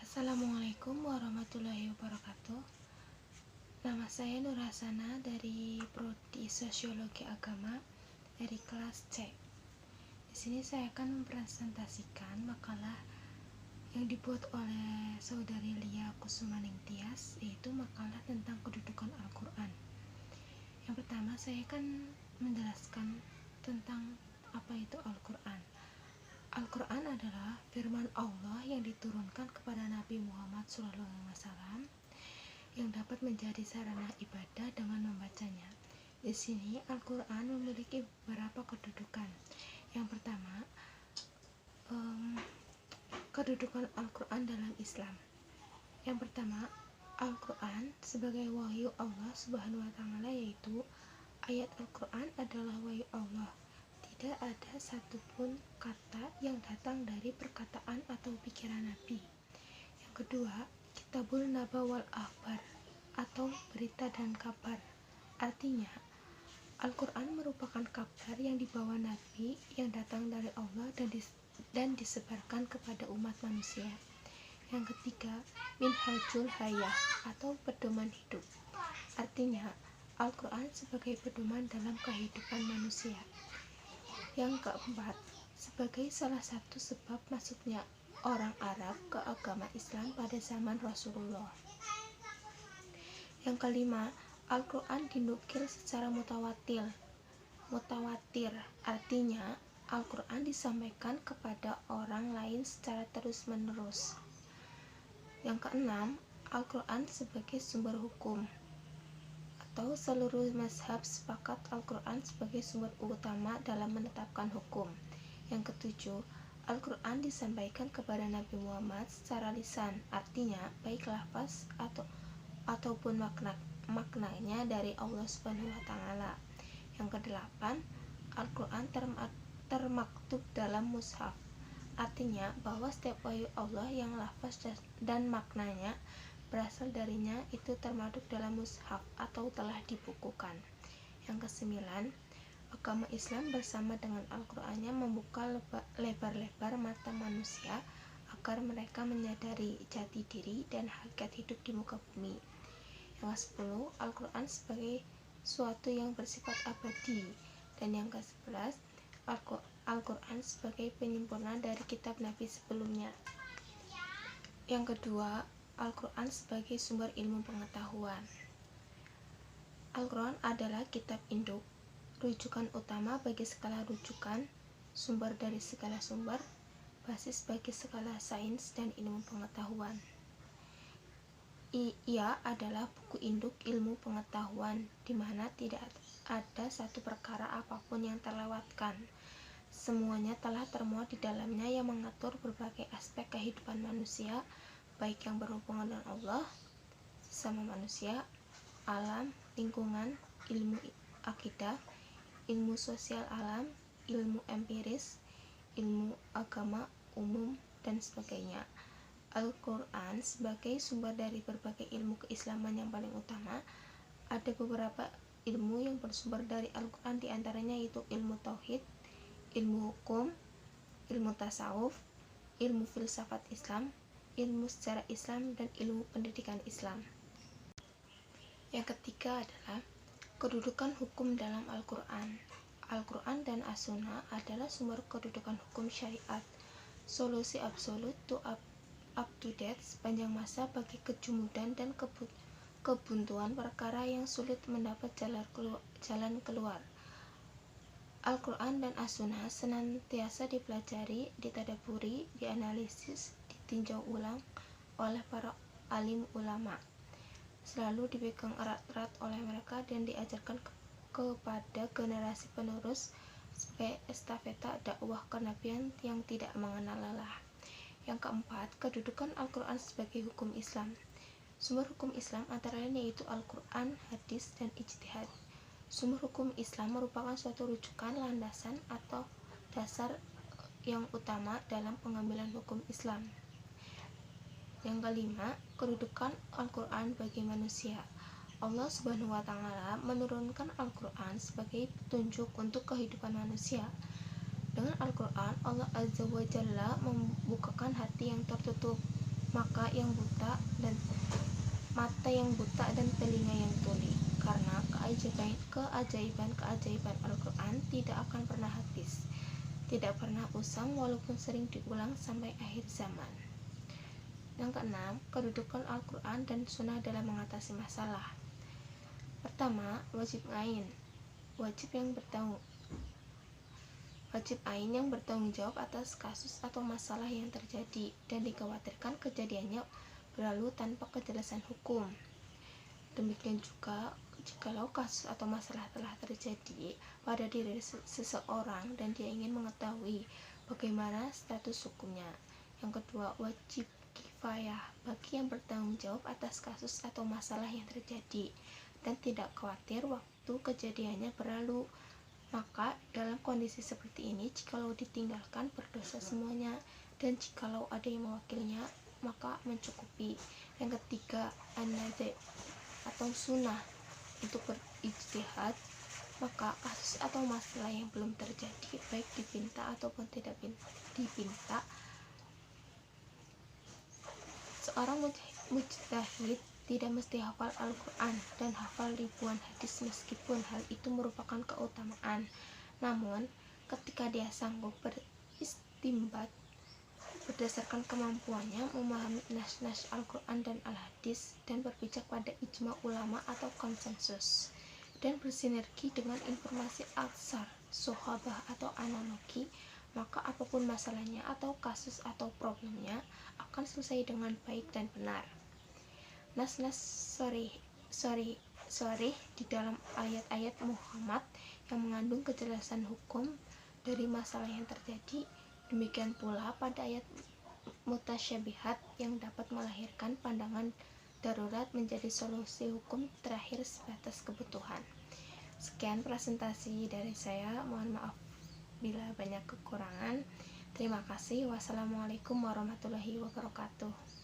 Assalamualaikum warahmatullahi wabarakatuh. Nama saya Nur Hasana dari Prodi Sosiologi Agama dari kelas C. Di sini saya akan mempresentasikan makalah yang dibuat oleh Saudari Lia Kusumaning Tias, yaitu makalah tentang kedudukan Al-Quran. Yang pertama, saya akan menjelaskan tentang apa itu Al-Quran. Al-Quran adalah firman Allah yang diturunkan kepada Nabi Muhammad SAW yang dapat menjadi sarana ibadah dengan membacanya. Di sini Al-Quran memiliki beberapa kedudukan. Yang pertama, kedudukan Al-Quran dalam Islam. Yang pertama, Al-Quran sebagai wahyu Allah Subhanahu wa Ta'ala, yaitu ayat Al-Quran adalah wahyu Allah. Tidak ada satupun kata yang datang dari perkataan atau pikiran Nabi. Yang kedua, Kitabul Naba wal Akhbar atau berita dan kabar. Artinya, Al-Quran merupakan kabar yang dibawa Nabi yang datang dari Allah dan disebarkan kepada umat manusia. Yang ketiga, Minhajul Hayah atau pedoman hidup. Artinya, Al-Quran sebagai pedoman dalam kehidupan manusia. Yang keempat, sebagai salah satu sebab masuknya orang Arab ke agama Islam pada zaman Rasulullah. Yang kelima, Al-Quran dinukil secara mutawatir. Artinya, Al-Quran disampaikan kepada orang lain secara terus-menerus. Yang keenam, Al-Quran sebagai sumber hukum. Atau seluruh mazhab sepakat Al-Quran sebagai sumber utama dalam menetapkan hukum. Yang ketujuh, Al-Quran disampaikan kepada Nabi Muhammad secara lisan, artinya baik lafaz ataupun maknanya dari Allah Subhanahu wa Ta'ala. Yang kedelapan, Al-Quran termaktub dalam mushaf, artinya bahwa setiap wahyu Allah yang lafaz dan maknanya berasal darinya itu termaktub dalam mushaf atau telah dibukukan. Yang kesembilan, agama Islam bersama dengan Al-Qurannya membuka lebar-lebar mata manusia agar mereka menyadari jati diri dan hakikat hidup di muka bumi. Yang ke-10, Al-Quran sebagai suatu yang bersifat abadi. Dan yang ke-11, Al-Quran sebagai penyempurna dari kitab Nabi sebelumnya. Yang kedua, Al-Quran sebagai sumber ilmu pengetahuan. Al-Quran adalah kitab induk, rujukan utama bagi segala rujukan, sumber dari segala sumber, basis bagi segala sains dan ilmu pengetahuan. Ia adalah buku induk ilmu pengetahuan, di mana tidak ada satu perkara apapun yang terlewatkan. Semuanya telah termuat di dalamnya yang mengatur berbagai aspek kehidupan manusia, baik yang berhubungan dengan Allah, sesama manusia, alam, lingkungan, ilmu akidah, ilmu sosial alam, ilmu empiris, ilmu agama umum, dan sebagainya. Al-Quran sebagai sumber dari berbagai ilmu keislaman yang paling utama. Ada beberapa ilmu yang bersumber dari Al-Quran, diantaranya yaitu ilmu tauhid, ilmu hukum, ilmu tasawuf, ilmu filsafat Islam, ilmu sejarah Islam, dan ilmu pendidikan Islam. Yang ketiga adalah kedudukan hukum dalam Al-Quran. Al-Quran dan As-Sunnah adalah sumber kedudukan hukum syariat, solusi absolut to up to date sepanjang masa bagi kejumudan dan kebuntuan perkara yang sulit mendapat jalan keluar. Al-Quran dan As-Sunnah senantiasa dipelajari, ditadaburi, dianalisis, ditinjau ulang oleh para alim ulama, selalu dipegang erat-erat oleh mereka dan diajarkan kepada generasi penerus sebagai estafeta dakwah kenabian yang tidak mengenal lelah. Yang keempat, kedudukan Al-Quran sebagai hukum Islam. Sumber hukum Islam antara lain yaitu Al-Quran, hadis, dan ijtihad. Sumber hukum Islam merupakan suatu rujukan, landasan, atau dasar yang utama dalam pengambilan hukum Islam. Yang kelima, kedudukan Al-Quran bagi manusia. Allah Subhanahu wa Ta'ala menurunkan Al-Quran sebagai petunjuk untuk kehidupan manusia. Dengan Al-Quran, Allah Azza wa Jalla membukakan hati yang tertutup mata yang buta dan telinga yang tuli, karena keajaiban Al-Quran tidak akan pernah habis, tidak pernah usang walaupun sering diulang sampai akhir zaman. Yang keenam, kedudukan Al-Quran dan Sunnah dalam mengatasi masalah. Pertama, wajib ain yang bertanggung jawab atas kasus atau masalah yang terjadi dan dikhawatirkan kejadiannya berlalu tanpa kejelasan hukum. Demikian juga jikalau kasus atau masalah telah terjadi pada diri seseorang dan dia ingin mengetahui bagaimana status hukumnya. Yang kedua, wajib kifayah bagi yang bertanggung jawab atas kasus atau masalah yang terjadi dan tidak khawatir waktu kejadiannya berlalu. Maka dalam kondisi seperti ini, jikalau ditinggalkan berdosa semuanya, dan jikalau ada yang mewakilnya maka mencukupi. Yang ketiga, an-nadhir atau sunnah untuk berijtihad, maka kasus atau masalah yang belum terjadi, baik dipinta ataupun tidak dipinta, seorang mujtahid tidak mesti hafal Al-Quran dan hafal ribuan hadis meskipun hal itu merupakan keutamaan. Namun, ketika dia sanggup beristimbat berdasarkan kemampuannya memahami nas-nas Al-Quran dan Al-Hadis dan berpijak pada ijma ulama atau konsensus dan bersinergi dengan informasi atsar, sahabah atau analogi, maka apapun masalahnya atau kasus atau problemnya akan selesai dengan baik dan benar. Nas-nas sorih di dalam ayat-ayat Muhammad yang mengandung kejelasan hukum dari masalah yang terjadi. Demikian pula pada ayat mutasyabihat yang dapat melahirkan pandangan darurat menjadi solusi hukum terakhir sebatas kebutuhan. Sekian presentasi dari saya, mohon maaf bila banyak kekurangan. Terima kasih. Wassalamualaikum warahmatullahi wabarakatuh.